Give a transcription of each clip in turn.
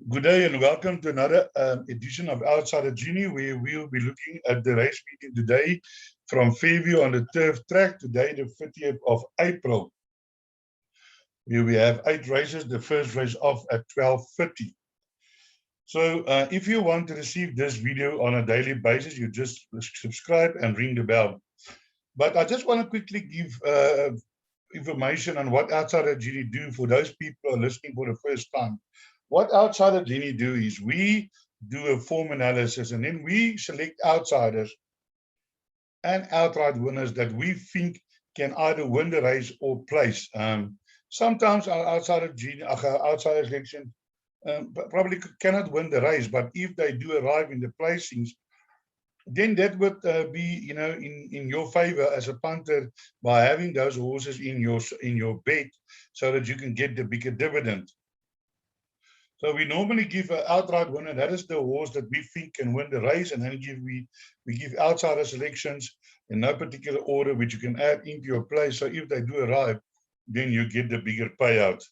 Good day and welcome to another edition of Outside of Genie, where we'll be looking at the race meeting today from Fairview on the turf track, today the 30th of April. Here we have 8 races, the first race off at 12:30. So if you want to receive this video on a daily basis, you just subscribe and ring the bell. But I just want to quickly give information on what Outside of Genie do for those people who are listening for the first time. What Outside of Genie do is we do a form analysis and then we select outsiders and outright winners that we think can either win the race or place. Sometimes our outsider selection probably cannot win the race, but if they do arrive in the placings, then that would be, in your favor as a punter by having those horses in your bet, so that you can get the bigger dividend. So we normally give an outright winner. That is the horse that we think can win the race, and then we give outsider selections in no particular order, which you can add into your play. So if they do arrive, then you get the bigger payout.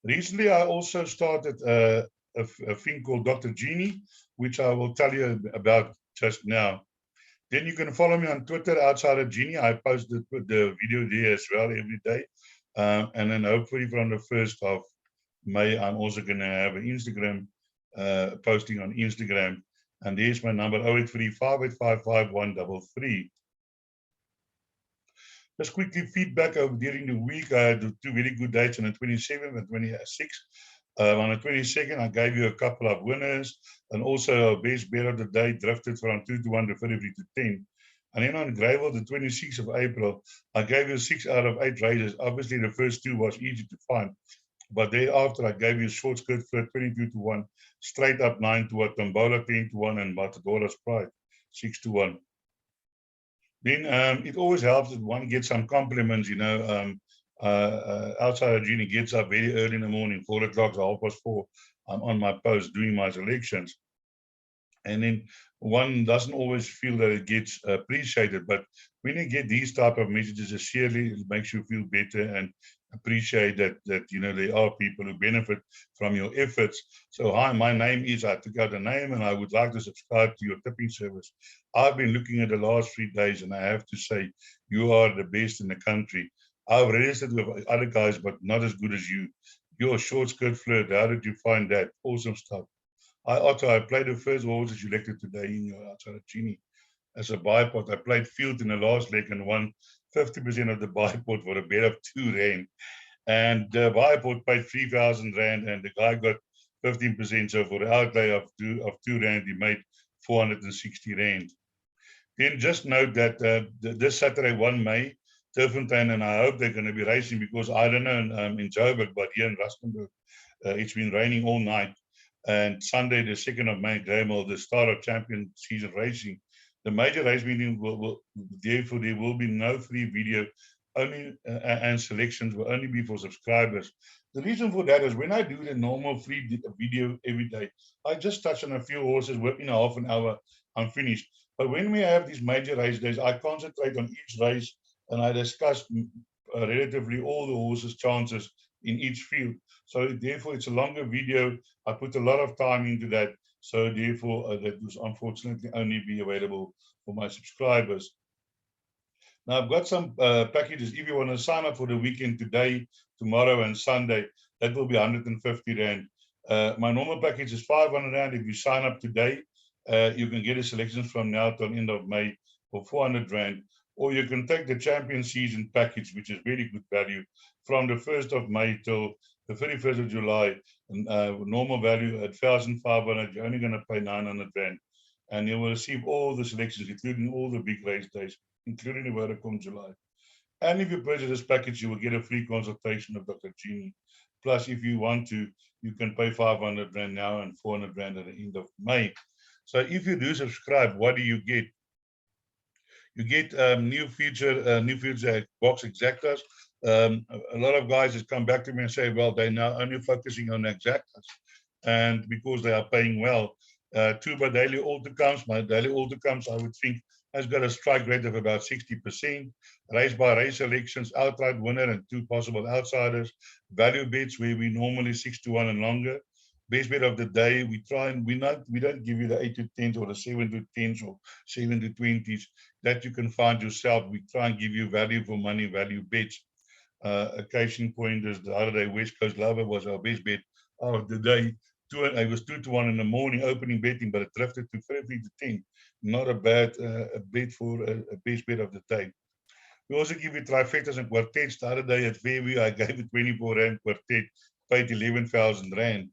Recently, I also started a thing called Dr. Genie, which I will tell you about just now. Then you can follow me on Twitter, Outside of Genie. I post the video there as well every day. And then hopefully from the 1st of May, I'm also going to have an Instagram posting on Instagram. And there's my number, 0835855133. Just quickly feedback over during the week. I had 2 very good dates on the 27th and 26th. On the 22nd, I gave you a couple of winners, and also our best bet of the day drifted from 2-1 to 33-10. And then on Gravel, the 26th of April, I gave you 6 out of 8 races. Obviously, the first 2 was easy to find, but thereafter I gave you a short skirt for 22-1, straight up 9-1, Tombola 10-1, and Matadora's Pride 6-1. Then it always helps that one gets some compliments, Outside of Genie gets up very early in the morning, 4 o'clock, 4:30. I'm on my post doing my selections. And then one doesn't always feel that it gets appreciated. But when you get these type of messages, surely it makes you feel better and appreciate that there are people who benefit from your efforts. So hi, my name is, I took out a name, and I would like to subscribe to your tipping service. I've been looking at the last 3 days, and I have to say, you are the best in the country. I've registered with other guys, but not as good as you. You're a short skirt flirt. How did you find that? Awesome stuff. I played the first horse that you elected today in your Outside of Genie as a bipod. I played field in the last leg and won 50% of the bipod for a bet of 2 rand. And the bipod paid 3,000 rand, and the guy got 15%. So for the outlay of 2 rand, he made 460 rand. Then just note that this Saturday, 1 May, Turffontein, and I hope they're going to be racing, because I don't know in Joburg, but here in Rustenburg, it's been raining all night. And Sunday, the 2nd of May, Graham, the start of champion season racing. The major race meeting therefore there will be no free video, only and selections will only be for subscribers. The reason for that is when I do the normal free video every day, I just touch on a few horses within half an hour, I'm finished. But when we have these major race days, I concentrate on each race, and I discuss relatively all the horses' chances in each field. So therefore, it's a longer video. I put a lot of time into that. So therefore, that will unfortunately only be available for my subscribers. Now, I've got some packages. If you want to sign up for the weekend today, tomorrow, and Sunday, that will be 150 Rand. My normal package is 500 Rand. If you sign up today, you can get the selections from now till end of May for 400 Rand. Or you can take the champion season package, which is very good value, from the 1st of May till the 31st of July. Normal value at 1,500, you're only going to pay 900 Rand. And you will receive all the selections, including all the big race days, including the Vodacom July. And if you purchase this package, you will get a free consultation of Dr. Genie. Plus, if you want to, you can pay 500 Rand now and 400 Rand at the end of May. So if you do subscribe, what do you get? You get new feature box exactas. A lot of guys has come back to me and say, well, they're now only focusing on exactas, and because they are paying well. 2 by daily autocomes. My daily autocomes, I would think, has got a strike rate of about 60%. Race by race selections, outright winner and 2 possible outsiders. Value bets where we normally 6-1 and longer. best bet of the day. We don't give you the 8 to 10s or the 7 to 10s or 7 to 20s that you can find yourself. We try and give you value for money, value bets. A case in point is the other day, West Coast Lover was our best bet of the day. It was 2 to 1 in the morning opening betting, but it drifted to 30 to 10. Not a bad bet for a best bet of the day. We also give you trifectas and quartets. The other day at Fairview, I gave a 24 Rand quartet, paid 11,000 Rand.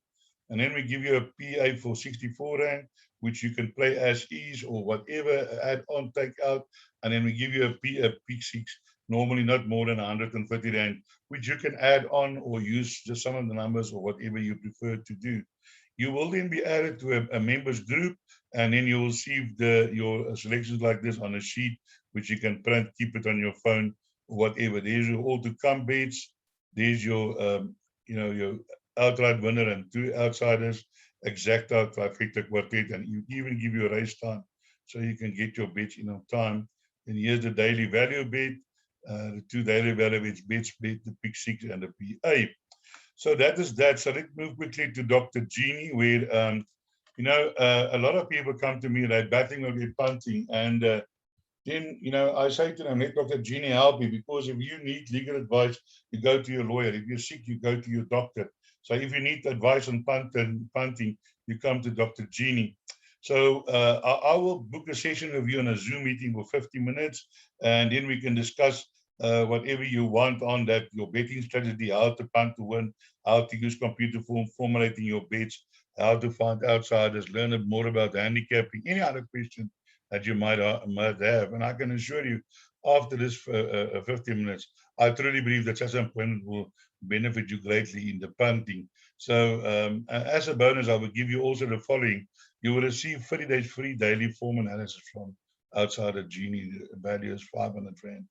And then we give you a PA for 64 Rand, which you can play as is or whatever, add on, take out. And then we give you a pick six, normally not more than 150 Rand, which you can add on or use just some of the numbers or whatever you prefer to do. You will then be added to a members group, and then you will see your selections like this on a sheet, which you can print, keep it on your phone, or whatever. There's your all to come bets. There's your, your outright winner and 2 outsiders, exact out, trifecta, quartet, and you even give you a race time so you can get your bets in on time. And here's the daily value bet, the 2 daily value bets, bet, the pick six and the PA. So that is that. So let's move quickly to Dr. Genie, where, a lot of people come to me, they're batting or they're punting. And then, I say to them, let Dr. Genie help you, because if you need legal advice, you go to your lawyer. If you're sick, you go to your doctor. So if you need advice on punting, you come to Dr. Genie. So I will book a session with you on a Zoom meeting for 50 minutes, and then we can discuss whatever you want on that, your betting strategy, how to punt to win, how to use computer formulating your bets, how to find outsiders, learn more about handicapping, any other question that you might have. And I can assure you, after this 50 minutes, I truly believe that such an appointment will benefit you greatly in the punting. So as a bonus, I will give you also the following. You will receive 30 days free daily form analysis from outside of Genie. The value is 500 Rand.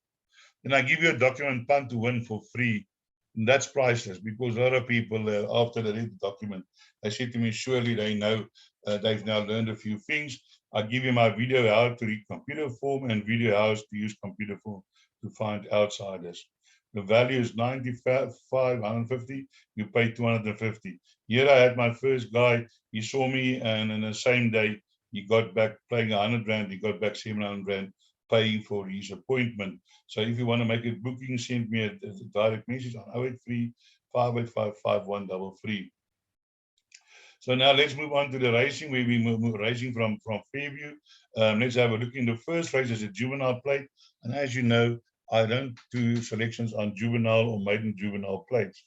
Then I give you a document punt to win for free. And that's priceless, because a lot of people, after they read the document, they say to me, surely they know, they've now learned a few things. I give you my video how to read computer form and video how to use computer form to find outsiders. The value is 95, 150. You pay 250. Here I had my first guy. He saw me, and in the same day, he got back playing 100 Rand. He got back 700 Rand paying for his appointment. So if you want to make a booking, send me a direct message on 083 585 5133. So now let's move on to the racing, where we move racing from Fairview. Let's have a look in the first race as a juvenile plate. And as you know, I don't do selections on juvenile or maiden juvenile plates.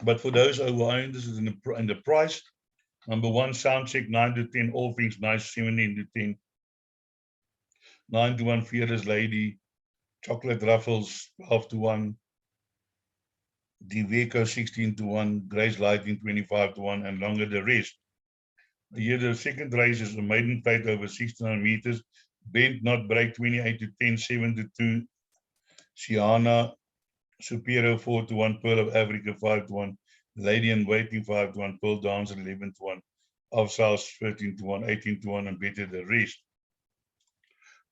But for those who are interested in the price, number 1, sound check, 9 to 10, all things nice, 17 to 10. 9 to 1, Fearless Lady, Chocolate Ruffles, 12 to 1. Diveco 16 to 1, Grace Lighting 25 to 1, and longer the rest. Here the second race is a maiden plate over 1600 meters, Bend Not Break 28 to 10, 7 to 2, Siana Superior 4 to 1, Pearl of Africa 5 to 1, Lady in Waiting 5 to 1, Pearl Dancer 11 to 1, Of South 13 to 1, 18 to 1, and Better the rest.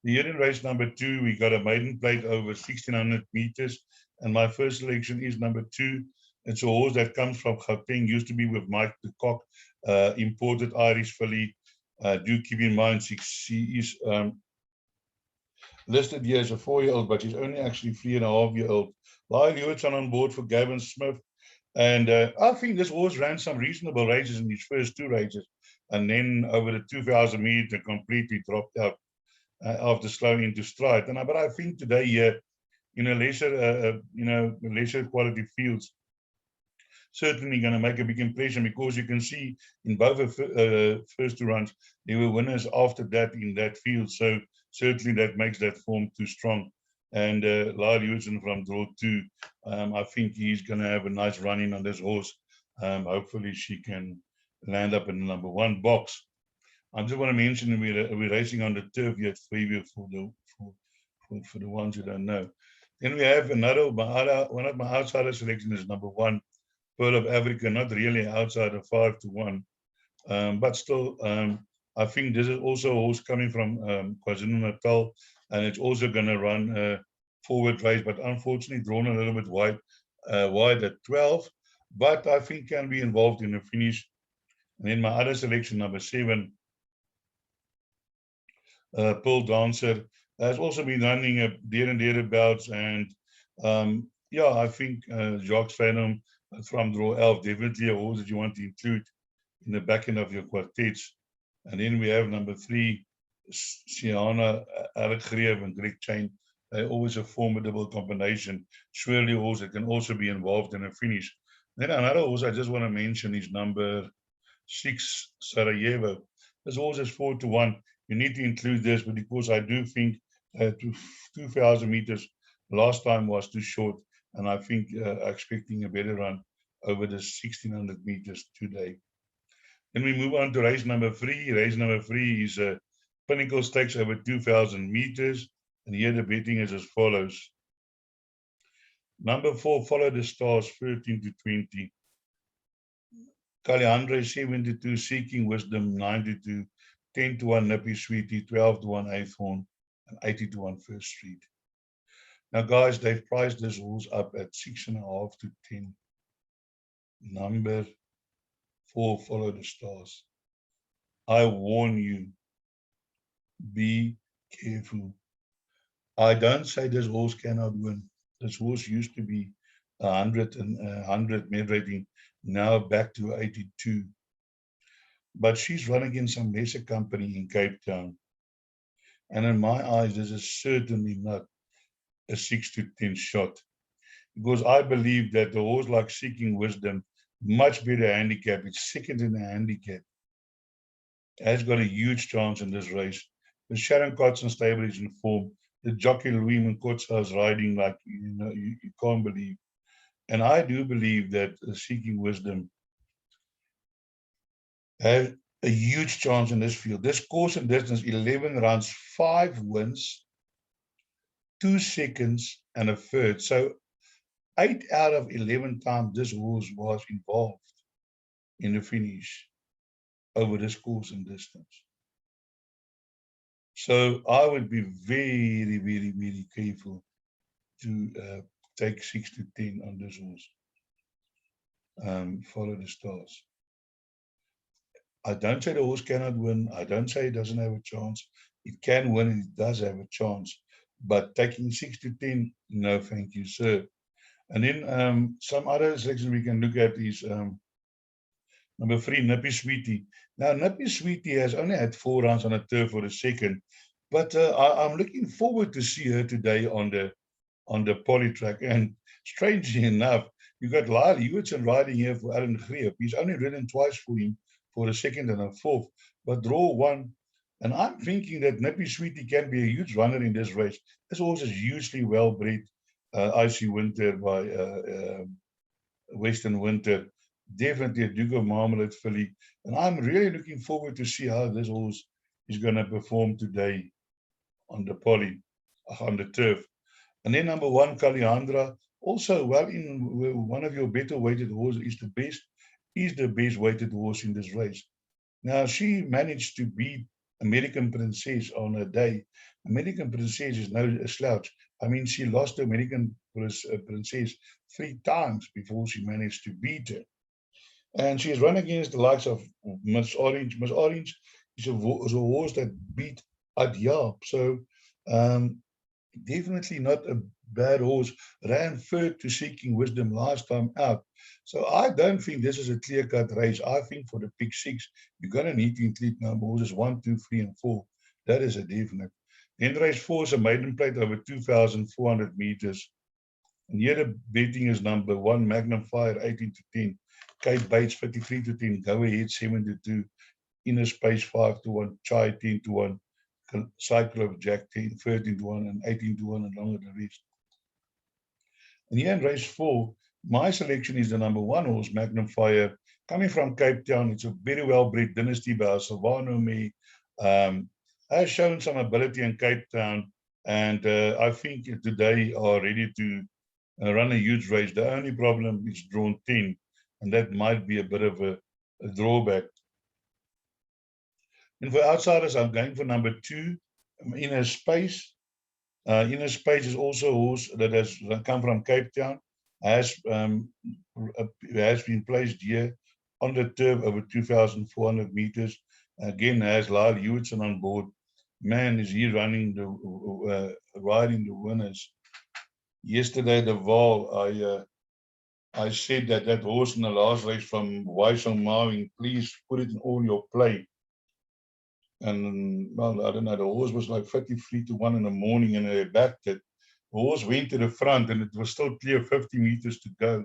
Here in race number 2, we got a maiden plate over 1600 meters, and my first selection is number 2. It's a horse that comes from Gauteng, used to be with Mike de Kock, imported Irish filly. Do keep in mind, she is listed here as a 4-year-old, but she's only actually 3.5-year-old. Lyle Hewitson on board for Gavin Smith. And I think this horse ran some reasonable races in his first 2 races, and then over the 2,000 meters, completely dropped out after slowing into stride. But I think today, in a lesser quality fields, certainly going to make a big impression, because you can see in both the first 2 runs, there were winners after that in that field. So certainly that makes that form too strong. And Lyle Hewitson from draw 2, I think he's going to have a nice run in on this horse. Hopefully she can land up in the number 1 box. I just want to mention we're racing on the turf here at Fairview for the ones who don't know. Then we have one of my outsider selections is number 1, Pearl of Africa, not really outsider, 5 to 1. But still, I think this is also a horse coming from KwaZulu-Natal, and it's also going to run a forward race, but unfortunately drawn a little bit wide at 12. but I think can be involved in the finish. And then my other selection, number 7, Pearl Dancer, has also been running a there and thereabouts. And yeah, I think Jacques Venom from draw 11, definitely a horse that you want to include in the back end of your quartets. And then we have number 3, Sienna, Alec Greev and Greg Chain. They're always a formidable combination. Surely a horse that can also be involved in a finish. Then another horse I just want to mention is number 6, Sarajevo. This horse is 4-1. You need to include this, but because I do think 2,000 meters last time was too short, and I think expecting a better run over the 1,600 meters today. Then we move on to race number 3. Race number 3 is a Pinnacle Stakes over 2,000 meters, and here the betting is as follows. Number 4, Follow the Stars, 13-20. Caliandre, 72, Seeking Wisdom, 92, 10-1, Nippy Sweetie, 12-1, Eighth Horn, and 80-1, First Street. Now, guys, they've priced this horse up at 6.5 to 10. Number 4, Follow the Stars. I warn you, be careful. I don't say this horse cannot win. This horse used to be 100 med rating, now back to 82. But she's run against some lesser company in Cape Town. And in my eyes, this is certainly not a 6 to 10 shot. Because I believe that the horse like Seeking Wisdom, much better handicap, it's second in the handicap, has got a huge chance in this race. The Sharon Kotson stable is in form. The jockey Louis Nkotsa is riding like you can't believe. And I do believe that Seeking Wisdom has a huge chance in this field. This course and distance, 11 runs, 5 wins, 2 seconds, and a third. So 8 out of 11 times this horse was involved in the finish over this course and distance. So I would be very, very, very careful to take 6 to 10 on this horse. Follow the Stars. I don't say the horse cannot win. I don't say it doesn't have a chance. It can win and it does have a chance. But taking 6 to 10, no, thank you, sir. And then some other selections we can look at is number 3, Nippy Sweetie. Now, Nippy Sweetie has only had 4 runs on a turf for the second, but I'm looking forward to see her today on the poly track. And strangely enough, you got Lyle Hewitson riding here for Alan Greep. He's only ridden twice for him for a second and a fourth, but draw 1. And I'm thinking that Nippy Sweetie can be a huge runner in this race. This horse is hugely well bred. Icy Winter by Western Winter. Definitely a Duke of Marmalade filly. And I'm really looking forward to see how this horse is going to perform today on the poly, on the turf. And then number 1, Caliandra, also well in one of your better weighted horses, is the best weighted horse in this race. Now, she managed to beat American Princess on a day. American Princess is no slouch. I mean, she lost to American Princess 3 times before she managed to beat her. And she's run against the likes of Miss Orange. Miss Orange is a horse that beat Adyab. So definitely not a bad horse. Ran third to Seeking Wisdom last time out. So I don't think this is a clear-cut race. I think for the pick 6, you're going to need to include number horses 1, 2, 3, and 4. That is a definite. Then race 4 is a maiden plate over 2,400 meters. And here the betting is number 1, Magnum Fire, 18 to 10. Kate Bates, 53 to 10. Go Ahead, 7 to 2. Inner Space, 5 to 1. Chai, 10 to 1. Cycle of Jack, 10, 13 to 1, and 18 to 1, and longer the rest. And here in race 4, my selection is the number 1 horse, Magnum Fire, coming from Cape Town. It's a very well-bred Dynasty by Silvano Me. Has shown some ability in Cape Town, and I think today are ready to run a huge race. The only problem is drawn 10, and that might be a bit of a drawback. And for outsiders, I'm going for number 2, Inner Space. Inner Space is also a horse that has come from Cape Town. has been placed here on the turf over 2,400 meters. Again, has Lyle Hewitson on board. Man, is he riding the winners. Yesterday, the Val, I said that horse in the last race from Waisong Mawing, please put it in all your play. And, well, I don't know, the horse was like 53 to 1 in the morning, and they backed it. The horse went to the front, and it was still clear 50 meters to go.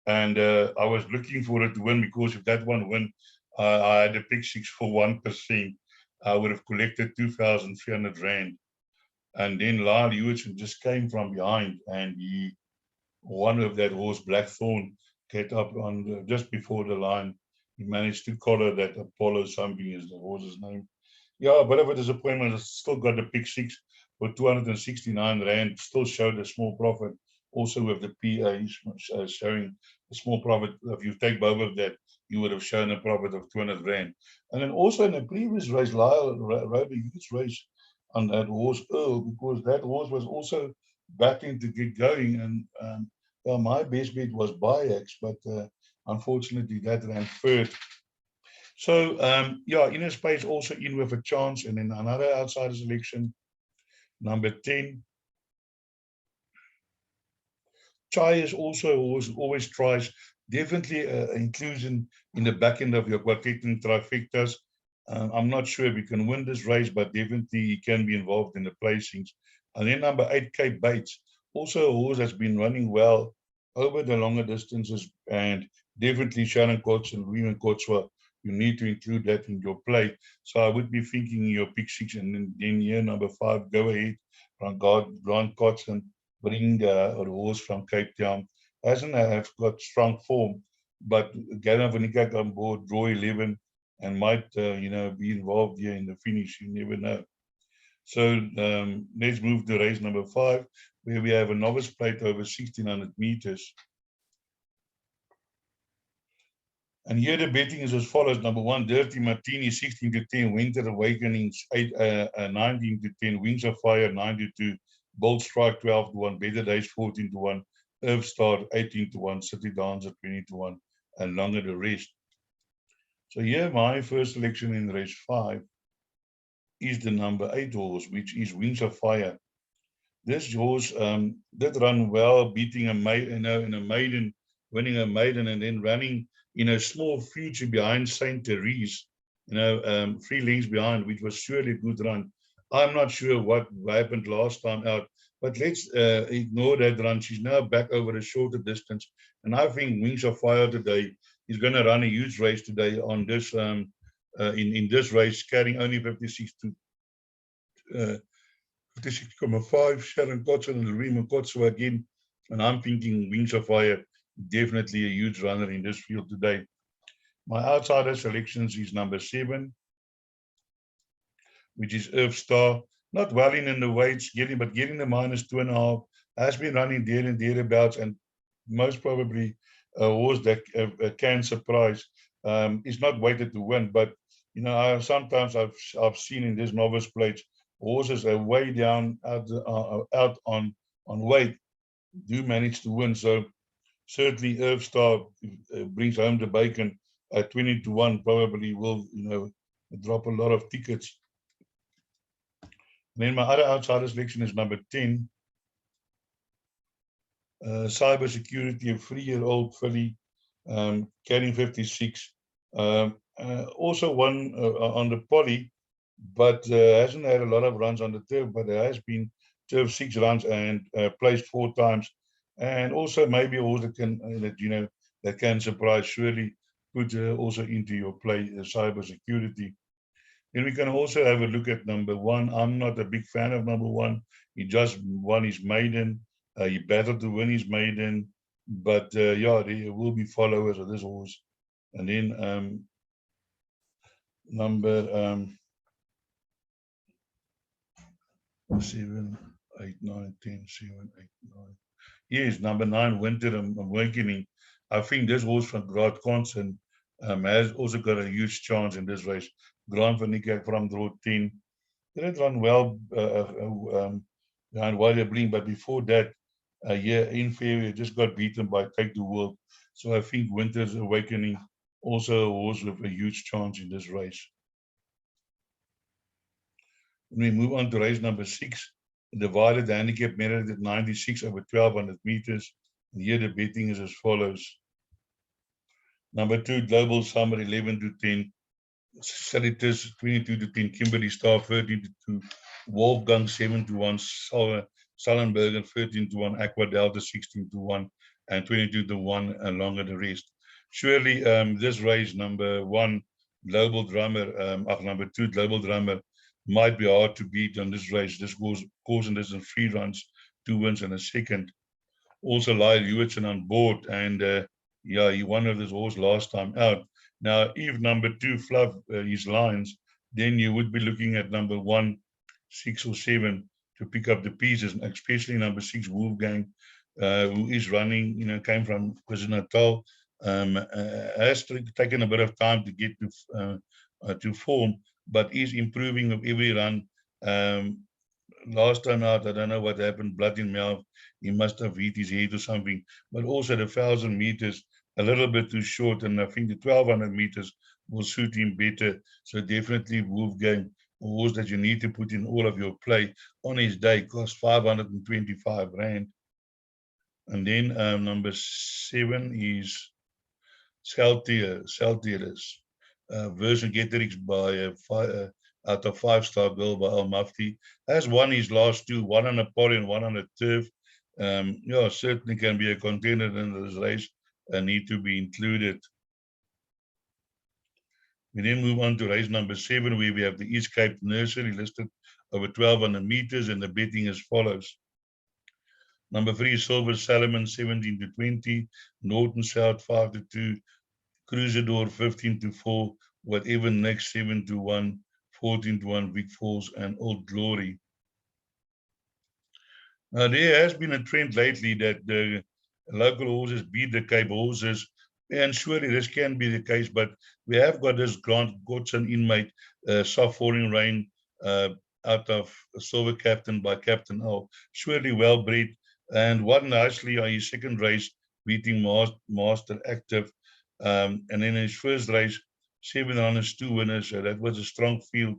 And I was looking for it to win, because if that one win, I had a pick 6 for 1%. I would have collected 2,300 Rand. And then Lyle Hewitson just came from behind, and he won with that horse Blackthorn, get up on just before the line. He managed to collar that Apollo something is the horse's name. Yeah, a bit of a disappointment. I still got the pick 6 for 269 Rand, still showed a small profit. Also with the PA showing a small profit. If you take both of that, you would have shown a profit of 200 Rand. And then also in the previous race, Lyle rode a huge race on that horse Earl, because that horse was also battling to get going. And well, my best bet was Bayax, but unfortunately that ran third. So yeah, Inner Space also in with a chance, and then another outsider selection, number 10. Chai is also always tries, definitely inclusion in the back end of your quartet and trifectas. I'm not sure if he can win this race, but definitely he can be involved in the placings. And then number 8, Cape Bates, also a horse that's been running well over the longer distances, and definitely Sharon Coates and Riemann Cotswa, you need to include that in your play. So I would be thinking your pick 6, and then here number 5, Go Ahead, from Grant Cots, and bring a horse from Cape Town. Hasn't have got strong form, but Gavin van Niekerk on board, draw 11, and might be involved here in the finish. You never know. So let's move to race number 5, where we have a novice plate over 1,600 meters. And here the betting is as follows. Number 1, Dirty Martini, 16 to 10. Winter Awakenings, 19 to 10. Wings of Fire, 9 to 2. Bold Strike, 12 to 1. Better Days, 14 to 1. Earth Star, 18 to 1. City Dancer, 20 to 1. And longer the rest. So here my first selection in race 5 is the number 8 horse, which is Wings of Fire. This horse did run well, beating a maiden, in a maiden, winning a maiden, and then running in a small future behind Saint Therese, 3 lengths behind, which was surely a good run. I'm not sure what happened last time out, but let's ignore that run. She's now back over a shorter distance, and I think Wings of Fire today is going to run a huge race today on this in this race, carrying only 56 to 56.5. Sharon Kotson and Riemann Cotswa again, and I'm thinking Wings of Fire, definitely a huge runner in this field today. My outsider selections is number 7, which is Earth Star. Not well in the weights, getting the -2.5. Has been running there and thereabouts, and most probably a horse that can surprise. Is not weighted to win, but sometimes I've seen in this novice plates horses are way down out on weight do manage to win. So certainly Earth Star brings home the bacon at 20 to 1, probably will drop a lot of tickets. And then my other outsider selection is number 10, Cyber Security, a 3-year-old filly, carrying 56. Also won on the poly, but hasn't had a lot of runs on the turf, but there has been turf 6 runs and placed 4 times. And also maybe a horse that can that can surprise. Surely put also into your play Cyber Security. Then we can also have a look at number 1. I'm not a big fan of number 1. He just won his maiden. He battled to win his maiden, but yeah, there will be followers of this horse. And then number 7, 8, 9, 10, 7, 8, 9. Yes, number 9, Winter Awakening. I think this horse from Grant Constant has also got a huge chance in this race. Grant van Niekerk from draw 10. Didn't run well behind Wilder Bling, but before that, Yeah, in Fairview, just got beaten by Take the World. So I think Winter's Awakening also a horse with a huge chance in this race. When we move on to race number 6, the divided handicap measured at 96 over 1200 meters. And here the betting is as follows. Number 2, Global Summer 11 to 10. Salitus 22 to 10. Kimberly Star 13 to 2. Wolfgang 7 to 1. Sullenberger 13 to 1. Aqua Delta 16 to 1. And 22 to 1 along with the rest. Surely this race, number 1, Global Drummer, number 2, Global Drummer, might be hard to beat on this race. This goes in this in 3 runs, 2 wins and a second. Also, Lyle Hewitson on board, and yeah, he won with this horse last time out. Now, if number 2 Fluff his lines, then you would be looking at number 1, 6 or 7 to pick up the pieces, especially number 6 Wolfgang, who is running, came from KwaZulu-Natal, has taken a bit of time to get to form, but is improving with every run. Last time out, I don't know what happened, blood in mouth. He must have hit his head or something. But also the 1,000 meters, a little bit too short. And I think the 1,200 meters will suit him better. So definitely Wolfgang, a horse that you need to put in all of your play on his day, cost 525 Rand. And then number 7 is Celtius. Version Getterix by out of 5-star girl by Al Mufti. Has won his last 2, one on a poly and one on a turf. Yeah, certainly can be a contender in this race and need to be included. We then move on to race number 7, where we have the East Cape Nursery listed over 1,200 meters, and the betting as follows. Number 3, Silver Salomon 17 to 20, Norton South 5 to 2, Crusador 15 to 4, whatever next 7 to 1, 14 to 1, Vic Falls and Old Glory. Now, there has been a trend lately that the local horses beat the Cape horses, and surely this can be the case, but we have got this Grant Godson inmate, soft falling rain out of Silver Captain by Captain L. Surely well bred, and won nicely on his second race, beating Master Active. And then in his first race, 7 runners, 2 winners. So that was a strong field.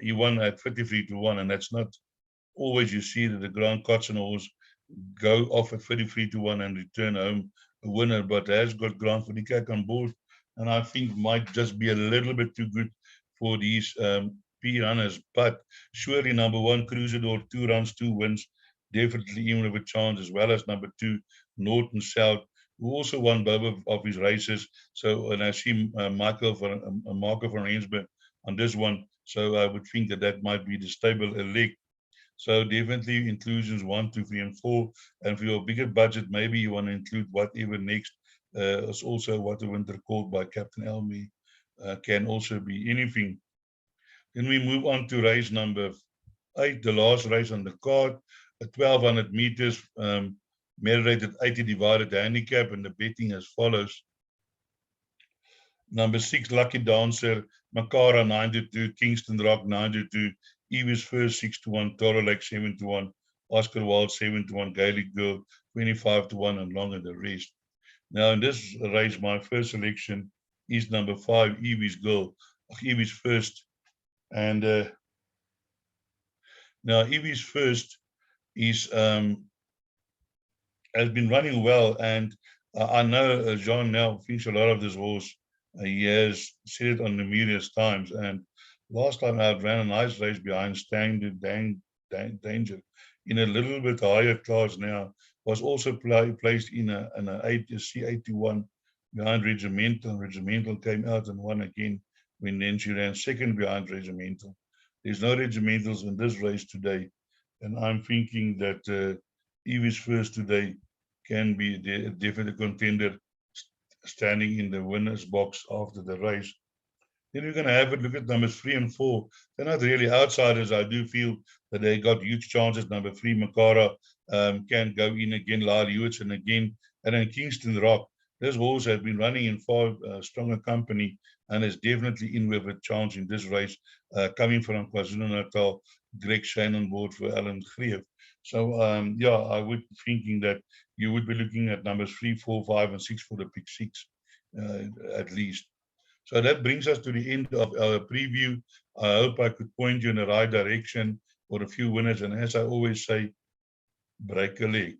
He won at 53 to 1, and that's not always you see that the Grant Godson horse go off at 33 to 1 and return home a winner, but has got Grant van Niekerk on board, and I think might just be a little bit too good for these P runners. But surely number 1, Crusador, 2 runs, 2 wins, definitely even with a chance, as well as number 2, Norton South, who also won both of his races. So, and I see Marco van Rensburg on this one. So I would think that that might be the stable elect. So definitely inclusions 1, 2, 3, and 4. And for your bigger budget, maybe you want to include whatever next. Is also What a Winter Called by Captain Elmi. Can also be anything. Then we move on to race number 8, the last race on the card, 1,200 meters, rated 80 divided handicap, and the betting as follows. Number 6, Lucky Dancer, Makara 9 to 2, Kingston Rock 9 to 2, Eva's First 6 to 1, Toro Lake 7 to 1, Oscar Wilde 7 to 1, Gaelic Girl 25 to 1, and long and the rest. Now in this race, my first selection is number 5, Eva's First. And now Eva's First is has been running well, and I know John now thinks a lot of this horse. He has said it on numerous times, and last time I ran a nice race behind Standard Danger in a little bit higher class now. Was also placed in a C81 behind Regimental. Regimental came out and won again when then she ran second behind Regimental. There's no Regimentals in this race today, and I'm thinking that Eva's First today can be a definite contender standing in the winner's box after the race. Then we're going to have a look at numbers 3 and 4. They're not really outsiders. I do feel that they got huge chances. Number 3, Makara, can go in again, Lyle Hewitson again, and then Kingston Rock. This horse has been running in far stronger company and is definitely in with a chance in this race, coming from KwaZulu-Natal. Greg Shane on board for Alan Greef. So yeah, I would be thinking that you would be looking at numbers 3, 4, 5, and 6 for the pick 6 at least. So that brings us to the end of our preview. I hope I could point you in the right direction for a few winners. And as I always say, break a leg.